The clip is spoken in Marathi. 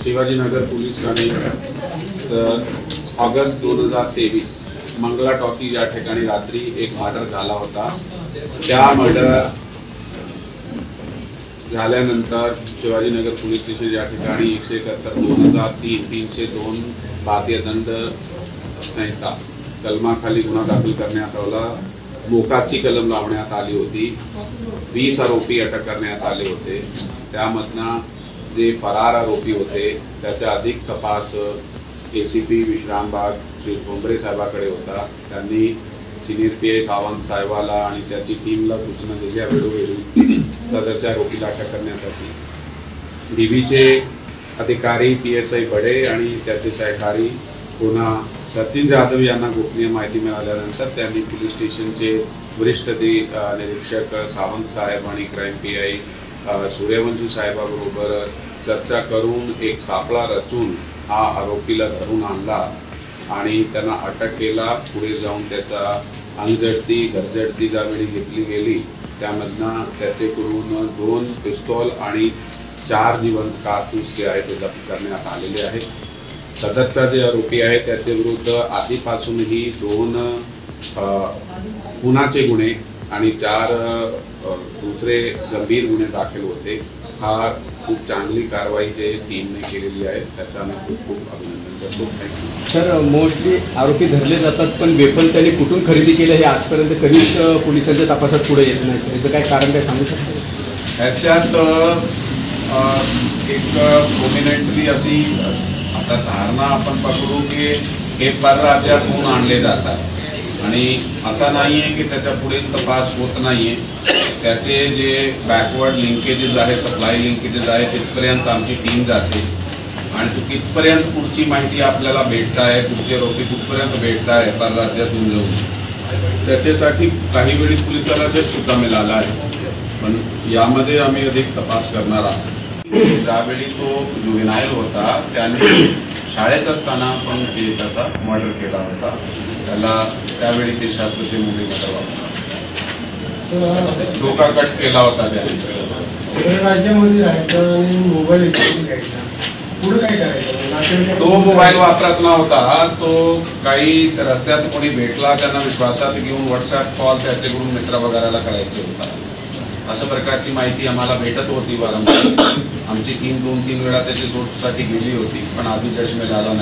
शिवाजीनगर पोलीस ठाणे ऑगस्ट 2023 मंगला टॉकीज या ठिकाणी रात्री एक मर्डर झाला होता। त्या मर्डर झाल्यानंतर शिवाजीनगर पोलीस स्टेशन या ठिकाणी 171/2003 302 भारतीय दंड संहिता कलमाखाली गुन्हा दाखल करण्यात आला। मोकाची कलम लावण्यात आली होती। 20 आरोपी अटक करण्यात आले होते। त्यामधनं जे फरार आरोपी होते त्याचा अधिक तपास एसीपी विश्रामबाग श्री ठोंबरे साहेबांकडे होता। त्यांनी सिनियर पीआय सावंत साहेबाला आणि त्याची टीमला सूचना दिल्या वेळोवेळी सदरच्या आरोपीला अटक करण्यासाठी। डीबीचे अधिकारी पीएसआय बडे आणि त्याचे सहकारी पुन्हा सचिन जाधव यांना गोपनीय माहिती मिळाल्यानंतर त्यांनी पोलीस स्टेशनचे वरिष्ठ निरीक्षक सावंत साहेब आणि क्राईम पीआय सूर्यवंशी साहेबाबरोबर चर्चा करून एक सापळा रचून हा आरोपीला धरून आणला आणि त्यांना अटक केला। पुढे जाऊन त्याचा अंगझडती घरझडती ज्यावेळी घेतली गेली त्यामधनं त्याच्याकडून 2 पिस्तॉल आणि 4 जिवंत कारतूस जे आहे ते जप्त करण्यात आलेले आहेत। सदरचा जे आरोपी आहे त्याच्या विरुद्ध आधीपासूनही 2 खुनाचे गुन्हे आणि 4 दुसरे गंभीर गुन्हे दाखल होते। हा खूप चांगली कारवाई जे टीमने केलेली आहे त्याचा आम्ही खूप खूप अभिनंदन करतो। Thank you sir. मोस्टली आरोपी धरले जातात पण वेपन त्यांनी कुठून खरेदी केलं हे आजपर्यंत कधीच पोलिसांच्या तपासात पुढे येत नाही सर। याचं काय कारण काय सांगू शकतो? याच्यात एक प्रोमिनंटली अशी आता धारणा आपण पकडू की हे परराज्यातून आणले जातात आणि असा नाहीये की त्याच्या पुढे तपास होत नाहीये। त्याचे जे बॅकवर्ड लिंकेजेस आहे सप्लाय लिंकेजेस आहे तिथपर्यंत आमची टीम जाते आणि तो कितपर्यंत पुढची माहिती आपल्याला भेटत आहे, पुढचे आरोपी कुठपर्यंत भेटत आहे परराज्यातून जाऊन त्याच्यासाठी काही वेळी पोलिसाला ते सुद्धा मिळाला आहे। पण यामध्ये आम्ही अधिक तपास करणार आहोत। ज्यावेळी तो जुवेनाईल होता त्यांनी शाळेत असताना पण त्याचा मर्डर केला होता। त्याला त्यावेळी ते शास्त्रते मुली डोका कट केला होता। राज्यामध्ये राहायचं आणि मोबाईल घ्यायचा पुढे काय करायचं? तो मोबाईल वापरत नव्हता। तो काही रस्त्यात कोणी भेटला त्यांना विश्वासात घेऊन व्हॉट्सअप कॉल त्याच्याकडून मित्र वगैरेला करायचे होता। अशा प्रकारची माहिती आम्हाला भेटत होती वारंवार। आमची टीम 2-3 वेळा त्याच्या शोधसाठी गेली होती पण आधी यश मिळालं नाही।